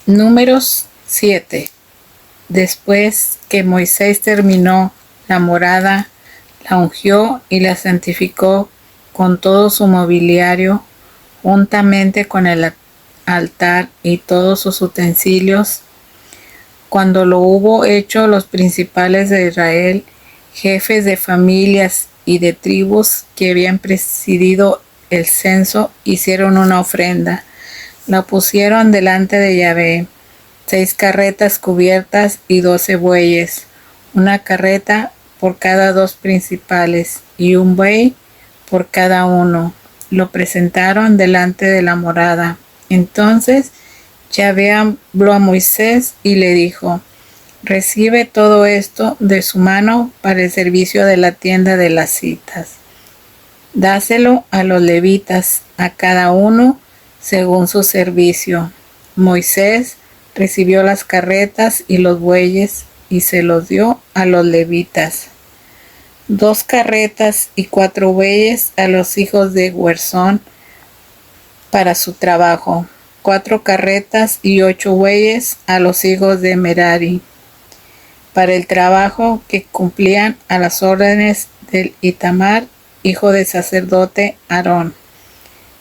Números 7. Después que Moisés terminó la morada, la ungió y la santificó con todo su mobiliario, juntamente con el altar y todos sus utensilios. Cuando lo hubo hecho, los principales de Israel, jefes de familias y de tribus que habían presidido el censo, hicieron una ofrenda. La pusieron delante de Yahvé, 6 carretas cubiertas y 12 bueyes, una carreta por cada 2 principales y un buey por cada uno. Lo presentaron delante de la morada. Entonces Yahvé habló a Moisés y le dijo: recibe todo esto de su mano para el servicio de la tienda de las citas. Dáselo a los levitas, a cada uno según su servicio. Moisés recibió las carretas y los bueyes y se los dio a los levitas. 2 carretas y 4 bueyes a los hijos de Gersón para su trabajo. 4 carretas y 8 bueyes a los hijos de Merari para el trabajo que cumplían a las órdenes del Itamar, hijo del sacerdote Aarón.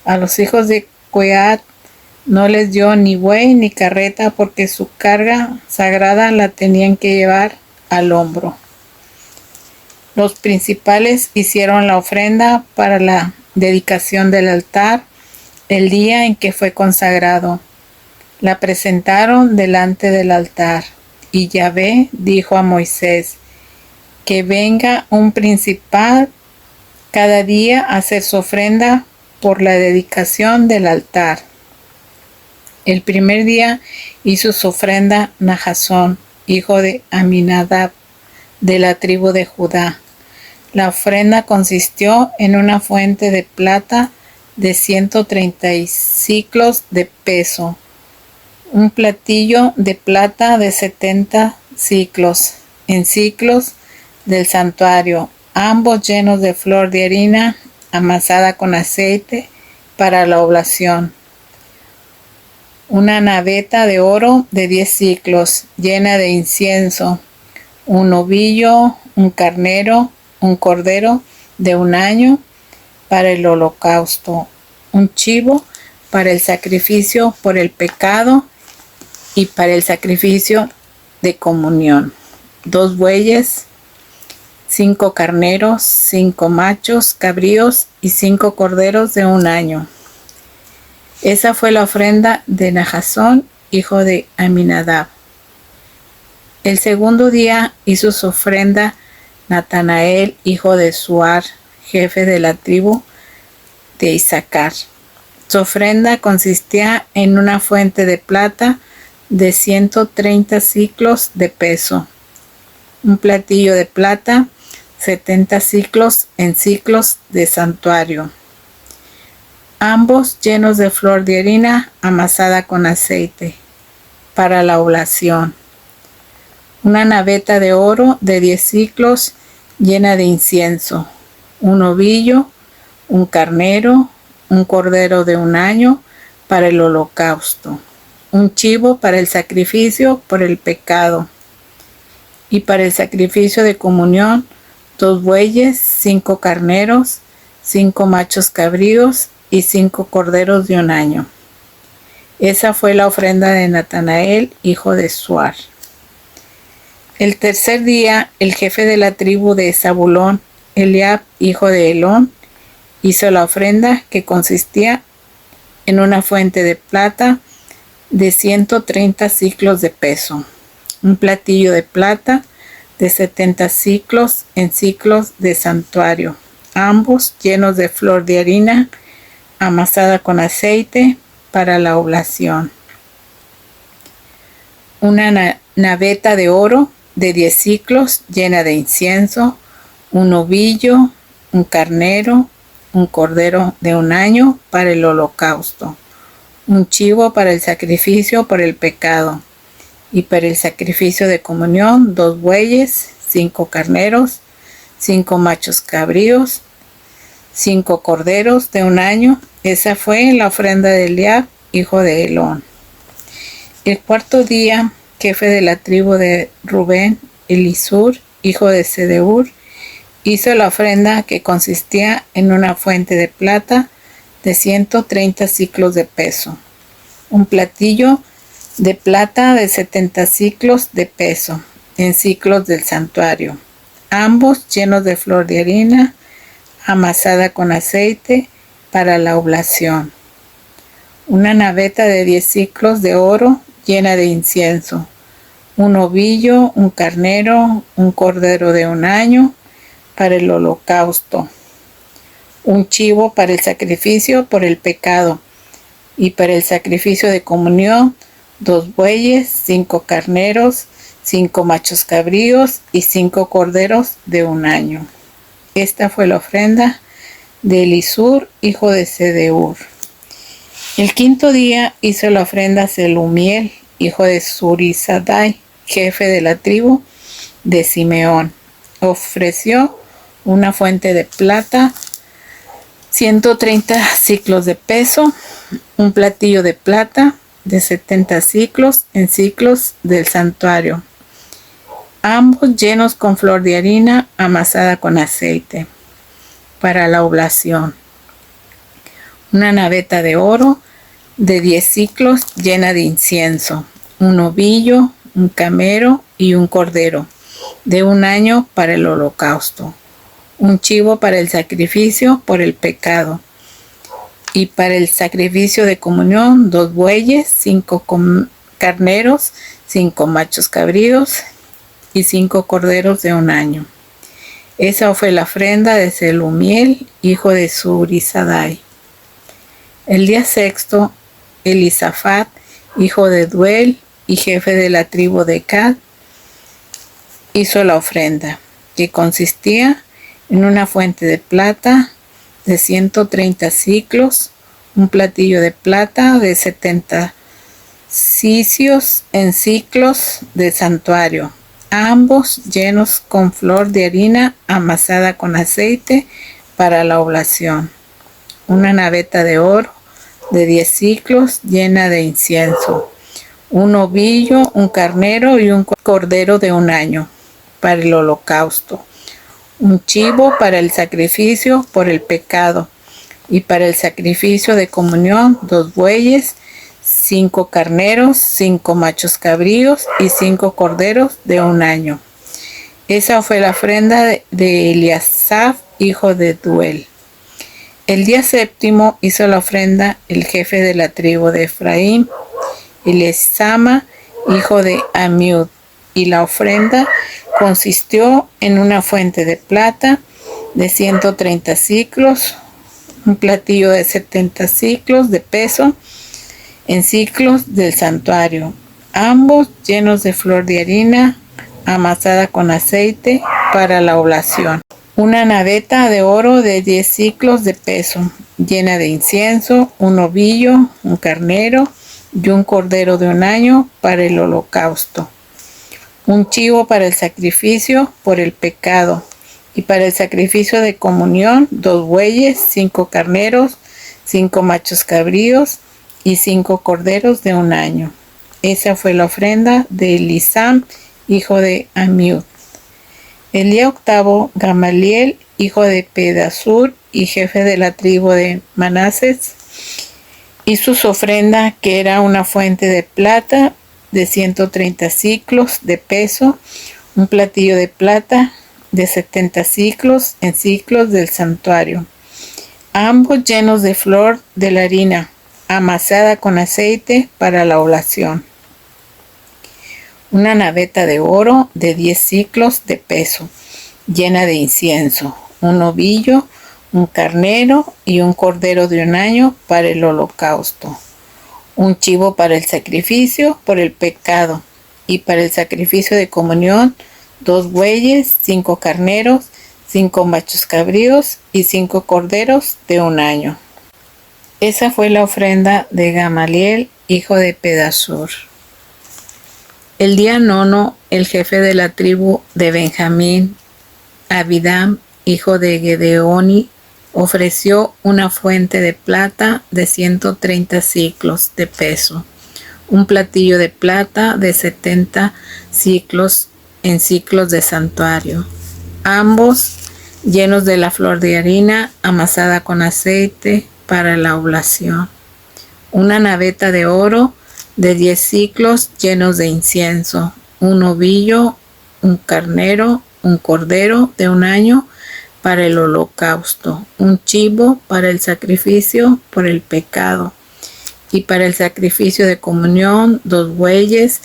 A los hijos de Coat no les dio ni buey ni carreta, porque su carga sagrada la tenían que llevar al hombro. Los principales hicieron la ofrenda para la dedicación del altar el día en que fue consagrado. La presentaron delante del altar, y Yahvé dijo a Moisés: que venga un principal cada día a hacer su ofrenda por la dedicación del altar. El primer día hizo su ofrenda Nahasón, hijo de Aminadab, de la tribu de Judá. La ofrenda consistió en una fuente de plata de 130 siclos de peso, un platillo de plata de 70 siclos, en siclos del santuario, ambos llenos de flor de harina amasada con aceite para la oblación. Una naveta de oro de 10 siclos, llena de incienso, un novillo, un carnero, un cordero de 1 año para el holocausto, un chivo para el sacrificio por el pecado y para el sacrificio de comunión, 2 bueyes, 5 carneros, 5 machos cabríos y 5 corderos de 1 año. Esa fue la ofrenda de Nahasón, hijo de Aminadab. El segundo día hizo su ofrenda Natanael, hijo de Suar, jefe de la tribu de Isaacar. Su ofrenda consistía en una fuente de plata de 130 siclos de peso, un platillo de plata, 70 siclos en siclos de santuario, ambos llenos de flor de harina amasada con aceite para la oblación. Una naveta de oro de 10 siclos llena de incienso, un novillo, un carnero, un cordero de 1 año para el holocausto, un chivo para el sacrificio por el pecado, y para el sacrificio de comunión 2 bueyes, 5 carneros, 5 machos cabríos y 5 corderos de 1 año. Esa fue la ofrenda de Natanael, hijo de Suar. El tercer día, el jefe de la tribu de Zabulón, Eliab, hijo de Helón, hizo la ofrenda, que consistía en una fuente de plata de 130 siclos de peso, un platillo de plata de 70 siclos en siclos de santuario, ambos llenos de flor de harina amasada con aceite para la oblación. Una naveta de oro de 10 siclos llena de incienso, un novillo, un carnero, un cordero de 1 año para el holocausto, un chivo para el sacrificio por el pecado, y para el sacrificio de comunión 2 bueyes, 5 carneros, 5 machos cabríos, 5 corderos de 1 año. Esa fue la ofrenda de Eliab, hijo de Helón. El cuarto día, jefe de la tribu de Rubén, Elisur, hijo de Sedeur, hizo la ofrenda que consistía en una fuente de plata de 130 siclos de peso, un platillo de plata de 70 siclos de peso, en siclos del santuario, ambos llenos de flor de harina amasada con aceite para la oblación, una naveta de 10 siclos de oro llena de incienso, un ovillo, un carnero, un cordero de un año para el holocausto, un chivo para el sacrificio por el pecado, y para el sacrificio de comunión 2 bueyes, 5 carneros, 5 machos cabríos y 5 corderos de un año. Esta fue la ofrenda de Elisur, hijo de Sedeur. El quinto día hizo la ofrenda Selumiel, hijo de Zurisadai, jefe de la tribu de Simeón. Ofreció una fuente de plata, 130 siclos de peso, un platillo de plata de 70 siclos en siclos del santuario, ambos llenos con flor de harina amasada con aceite para la oblación, una naveta de oro de 10 siclos llena de incienso, un ovillo, un camero y un cordero de un año para el holocausto, un chivo para el sacrificio por el pecado, y para el sacrificio de comunión 2 bueyes, 5 carneros, 5 machos cabríos y 5 corderos de un año. Esa fue la ofrenda de Selumiel, hijo de Zurisadai. El día sexto, Elisafat, hijo de Duel y jefe de la tribu de Gad, hizo la ofrenda, que consistía en una fuente de plata de 130 siclos, un platillo de plata de 70 sicios en siclos del santuario, ambos llenos con flor de harina amasada con aceite para la oblación, una naveta de oro de 10 siclos llena de incienso, un ovillo, un carnero y un cordero de un año para el holocausto, un chivo para el sacrificio por el pecado, y para el sacrificio de comunión 2 bueyes, 5 carneros, 5 machos cabríos y 5 corderos de un año. Esa fue la ofrenda de Eliasaf, hijo de Duel. El día séptimo hizo la ofrenda el jefe de la tribu de Efraín, Elisama, hijo de Amiud, y la ofrenda consistió en una fuente de plata de 130 siclos, un platillo de 70 siclos de peso en siclos del santuario, ambos llenos de flor de harina amasada con aceite para la oblación, una naveta de oro de 10 siclos de peso llena de incienso, un ovillo, un carnero y un cordero de un año para el holocausto, un chivo para el sacrificio por el pecado, y para el sacrificio de comunión 2 bueyes, 5 carneros, 5 machos cabríos y 5 corderos de un año. Esa fue la ofrenda de Elisam, hijo de Amiud. El día octavo, Gamaliel, hijo de Pedasur y jefe de la tribu de Manases, hizo su ofrenda, que era una fuente de plata de 130 siclos de peso, un platillo de plata de 70 siclos en siclos del santuario, ambos llenos de flor de la harina amasada con aceite para la oblación, una naveta de oro de 10 siclos de peso llena de incienso, un ovillo, un carnero y un cordero de un año para el holocausto, un chivo para el sacrificio por el pecado, y para el sacrificio de comunión 2 bueyes, 5 carneros, 5 machos cabríos y 5 corderos de un año. Esa fue la ofrenda de Gamaliel, hijo de Pedasur. El día nono, el jefe de la tribu de Benjamín, Abidam, hijo de Gedeoni, ofreció una fuente de plata de 130 siclos de peso, un platillo de plata de 70 ciclos en ciclos de santuario, ambos llenos de la flor de harina amasada con aceite para la oblación, una naveta de oro de 10 ciclos llenos de incienso, un ovillo, un carnero, un cordero de un año para el holocausto, un chivo para el sacrificio por el pecado, y para el sacrificio de comunión 2 bueyes,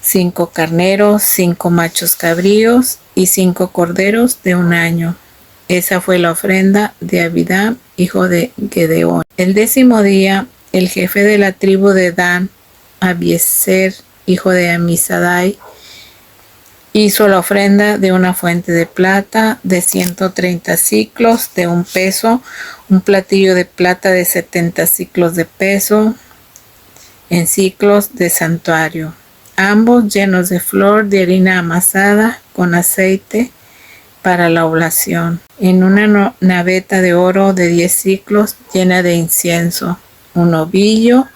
5 carneros, 5 machos cabríos y 5 corderos de un año. Esa fue la ofrenda de Abidán, hijo de Gedeón. El 10º día, el jefe de la tribu de Dan, Abiezer, hijo de Amisadai, hizo la ofrenda de una fuente de plata de 130 ciclos de 1 peso, un platillo de plata de 70 ciclos de peso en ciclos de santuario, ambos llenos de flor de harina amasada con aceite para la oblación, en una naveta de oro de 10 ciclos llena de incienso, un ovillo,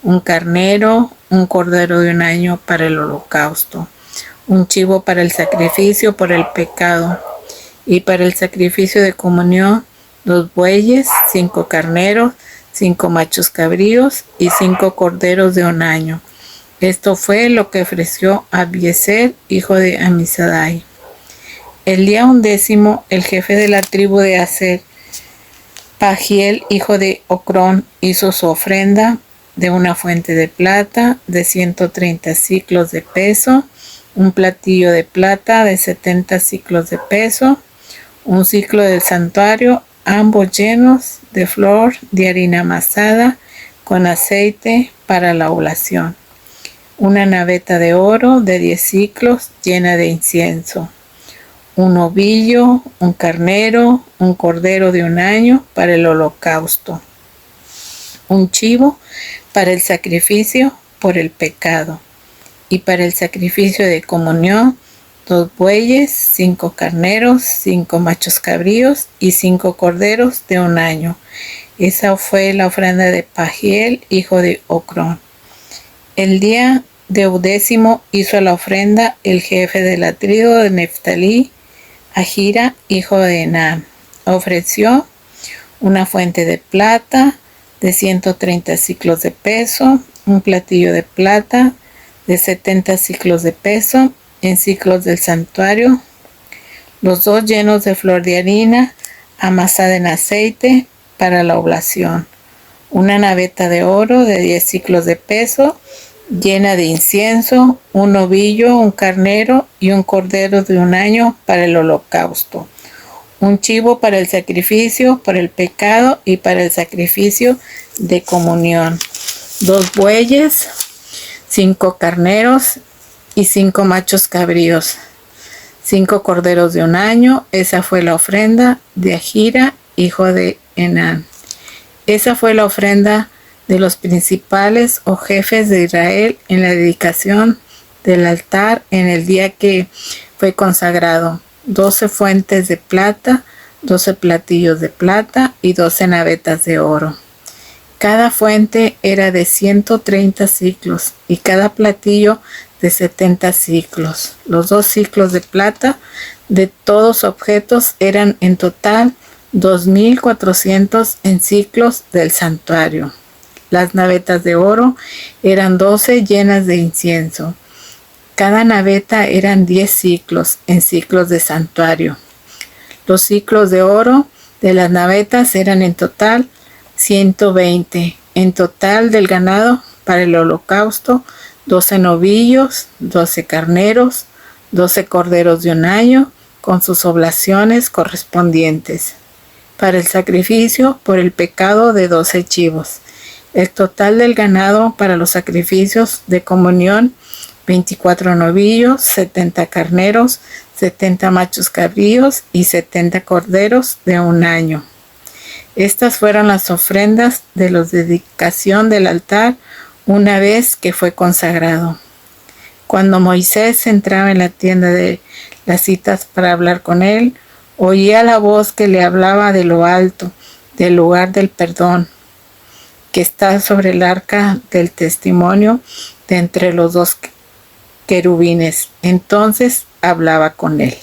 un carnero, un cordero de un año para el holocausto, un chivo para el sacrificio por el pecado, y para el sacrificio de comunión 2 bueyes, 5 carneros, 5 machos cabríos y 5 corderos de un año. Esto fue lo que ofreció Abiezer, hijo de Amisadai. El día 11, el jefe de la tribu de Aser, Pagiel, hijo de Ocrón, hizo su ofrenda de una fuente de plata de 130 ciclos de peso, un platillo de plata de 70 ciclos de peso, un ciclo del santuario, ambos llenos de flor de harina amasada con aceite para la oblación, una naveta de oro de 10 ciclos llena de incienso, un ovillo, un carnero, un cordero de un año para el holocausto, un chivo para el sacrificio por el pecado, y para el sacrificio de comunión 2 bueyes, 5 carneros, 5 machos cabríos y 5 corderos de un año. Esa fue la ofrenda de Pagiel, hijo de Ocrón. El día 10 hizo la ofrenda el jefe de la tribu de Neftalí, Ahira, hijo de Enán. Ofreció una fuente de plata de 130 ciclos de peso, un platillo de plata de 70 ciclos de peso en ciclos del santuario, los 2 llenos de flor de harina amasada en aceite para la oblación, una naveta de oro de 10 ciclos de peso llena de incienso, un ovillo, un carnero y un cordero de un año para el holocausto, un chivo para el sacrificio por el pecado y para el sacrificio de comunión, 2 bueyes, 5 carneros y 5 machos cabríos, 5 corderos de un año. Esa fue la ofrenda de Ahira, hijo de Enán. Esa fue la ofrenda de los principales o jefes de Israel en la dedicación del altar en el día que fue consagrado: 12 fuentes de plata, 12 platillos de plata y 12 navetas de oro. Cada fuente era de 130 ciclos y cada platillo de 70 ciclos. Los 2 ciclos de plata de todos objetos eran en total 2.400 en ciclos del santuario. Las navetas de oro eran 12 llenas de incienso. Cada naveta eran 10 ciclos en ciclos de santuario. Los ciclos de oro de las navetas eran en total 120. En total del ganado para el holocausto, 12 novillos, 12 carneros, 12 corderos de un año con sus oblaciones correspondientes. Para el sacrificio por el pecado de 12 chivos. El total del ganado para los sacrificios de comunión: 24 novillos, 70 carneros, 70 machos cabríos y 70 corderos de un año. Estas fueron las ofrendas de la dedicación del altar una vez que fue consagrado. Cuando Moisés entraba en la tienda de las citas para hablar con él, oía la voz que le hablaba de lo alto, del lugar del perdón. que está sobre el arca del testimonio de entre los dos querubines. Entonces hablaba con él.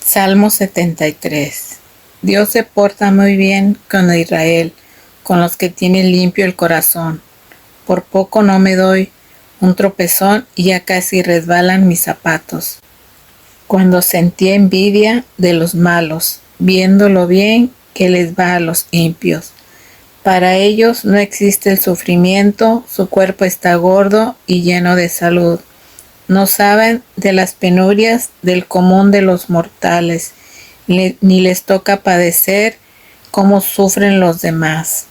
Salmo 73. Dios se porta muy bien con Israel, con los que tienen limpio el corazón. Por poco no me doy un tropezón y ya casi resbalan mis zapatos. Cuando sentí envidia de los malos, viendo lo bien que les va a los impios. Para ellos no existe el sufrimiento, su cuerpo está gordo y lleno de salud. No saben de las penurias del común de los mortales, ni les toca padecer como sufren los demás.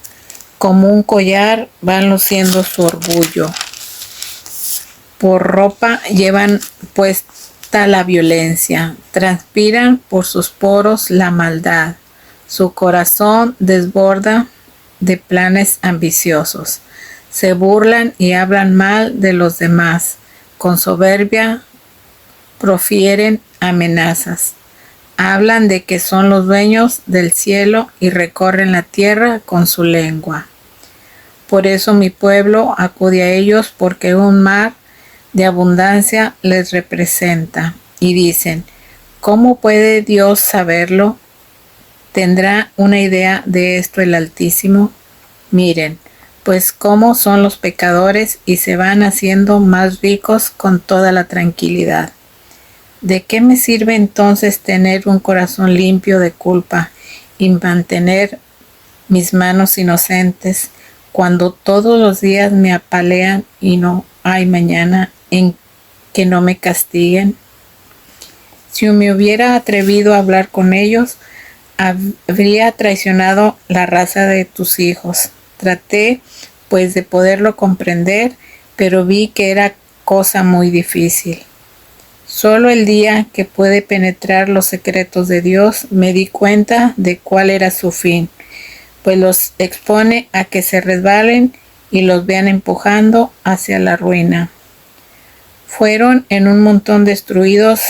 Como un collar van luciendo su orgullo. Por ropa llevan puesta la violencia, transpiran por sus poros la maldad. Su corazón desborda de planes ambiciosos. Se burlan y hablan mal de los demás. Con soberbia profieren amenazas. Hablan de que son los dueños del cielo y recorren la tierra con su lengua. Por eso mi pueblo acude a ellos, porque un mar de abundancia les representa. Y dicen, ¿cómo puede Dios saberlo? ¿Tendrá una idea de esto el Altísimo? Miren, pues cómo son los pecadores y se van haciendo más ricos con toda la tranquilidad. ¿De qué me sirve entonces tener un corazón limpio de culpa y mantener mis manos inocentes cuando todos los días me apalean y no hay mañana en que no me castiguen? Si me hubiera atrevido a hablar con ellos, habría traicionado la raza de tus hijos. Traté, pues, de poderlo comprender, pero vi que era cosa muy difícil. Solo el día que pude penetrar los secretos de Dios me di cuenta de cuál era su fin, pues los expone a que se resbalen y los vean empujando hacia la ruina. Fueron en un montón destruidos,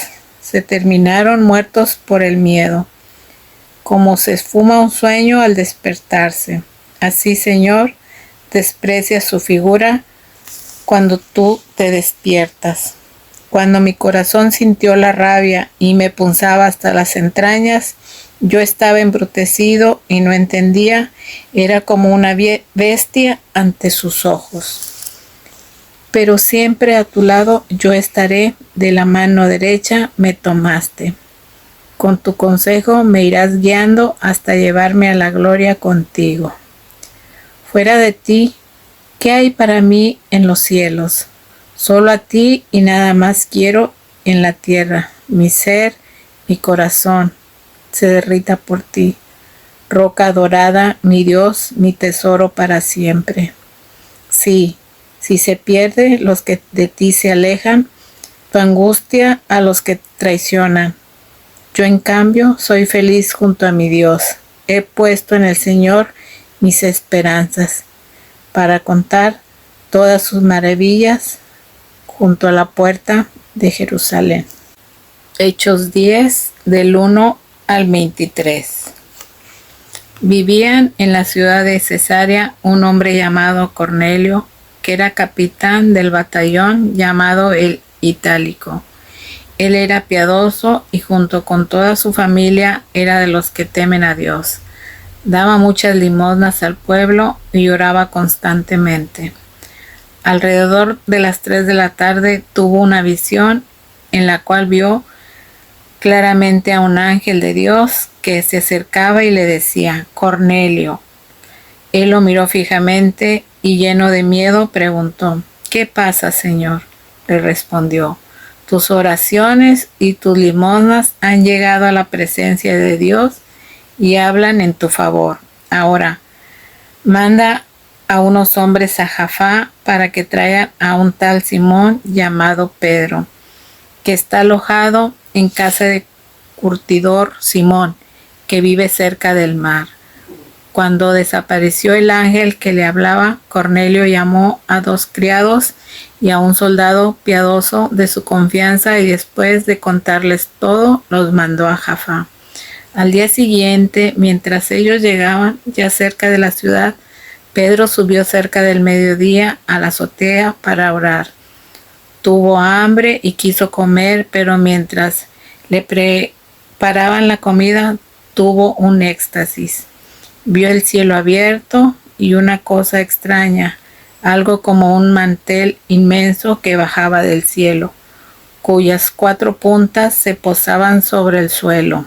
se terminaron muertos por el miedo, como se esfuma un sueño al despertarse. Así, Señor, desprecia su figura cuando tú te despiertas. Cuando mi corazón sintió la rabia y me punzaba hasta las entrañas, yo estaba embrutecido y no entendía, era como una bestia ante sus ojos. Pero siempre a tu lado yo estaré, de la mano derecha me tomaste. Con tu consejo me irás guiando hasta llevarme a la gloria contigo. Fuera de ti, ¿qué hay para mí en los cielos? Solo a ti y nada más quiero en la tierra. Mi ser, mi corazón se derrita por ti. Roca dorada, mi Dios, mi tesoro para siempre. Sí, si se pierde los que de ti se alejan, tu angustia a los que traicionan. Yo en cambio soy feliz junto a mi Dios. He puesto en el Señor mis esperanzas para contar todas sus maravillas junto a la puerta de Jerusalén. Hechos 10 del 1 al 23. Vivían en la ciudad de Cesarea un hombre llamado Cornelio, que era capitán del batallón llamado el Itálico. Él era piadoso y junto con toda su familia era de los que temen a Dios. Daba muchas limosnas al pueblo y oraba constantemente. Alrededor de las 3 de la tarde tuvo una visión en la cual vio claramente a un ángel de Dios que se acercaba y le decía, Cornelio. Él lo miró fijamente y lleno de miedo preguntó, ¿qué pasa, Señor? Le respondió, tus oraciones y tus limosnas han llegado a la presencia de Dios y hablan en tu favor. Ahora, manda a unos hombres a Jaffa para que traigan a un tal Simón llamado Pedro, que está alojado en casa de curtidor Simón, que vive cerca del mar. Cuando desapareció el ángel que le hablaba, Cornelio llamó a 2 criados y a un soldado piadoso de su confianza y después de contarles todo, los mandó a Jaffa. Al día siguiente, mientras ellos llegaban ya cerca de la ciudad, Pedro subió cerca del mediodía a la azotea para orar. Tuvo hambre y quiso comer, pero mientras le preparaban la comida, tuvo un éxtasis. Vio el cielo abierto y una cosa extraña, algo como un mantel inmenso que bajaba del cielo, cuyas 4 puntas se posaban sobre el suelo.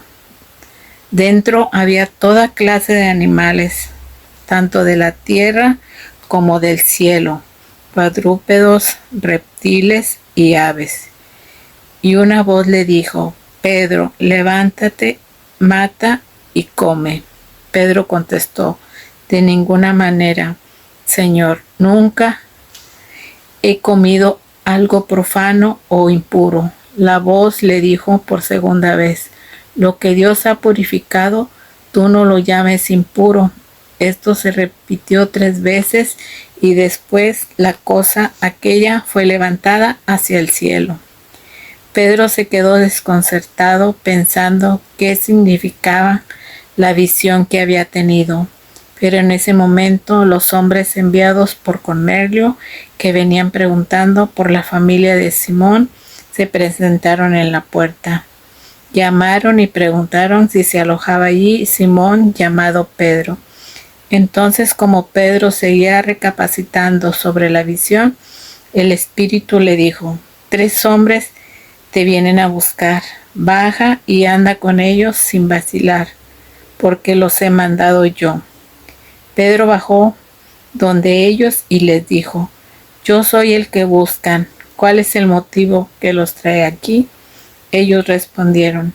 Dentro había toda clase de animales, tanto de la tierra como del cielo, cuadrúpedos, reptiles y aves. Y una voz le dijo: Pedro, levántate, mata y come. Pedro contestó: de ninguna manera, Señor, nunca he comido algo profano o impuro. La voz le dijo por segunda vez: lo que Dios ha purificado, tú no lo llames impuro. Esto se repitió 3 veces y después la cosa aquella fue levantada hacia el cielo. Pedro se quedó desconcertado pensando qué significaba la visión que había tenido. Pero en ese momento los hombres enviados por Cornelio, que venían preguntando por la familia de Simón, se presentaron en la puerta. Llamaron y preguntaron si se alojaba allí Simón, llamado Pedro. Entonces, como Pedro seguía recapacitando sobre la visión, el Espíritu le dijo: 3 hombres te vienen a buscar. Baja y anda con ellos sin vacilar, porque los he mandado yo. Pedro bajó donde ellos y les dijo: yo soy el que buscan. ¿Cuál es el motivo que los trae aquí? Ellos respondieron: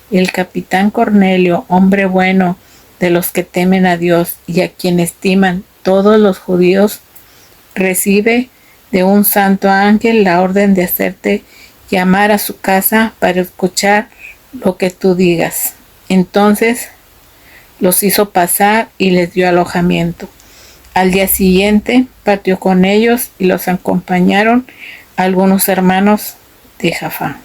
el capitán Cornelio, hombre bueno, de los que temen a Dios y a quien estiman todos los judíos, recibe de un santo ángel la orden de hacerte llamar a su casa para escuchar lo que tú digas. Entonces los hizo pasar y les dio alojamiento. Al día siguiente partió con ellos y los acompañaron algunos hermanos de Jaffa.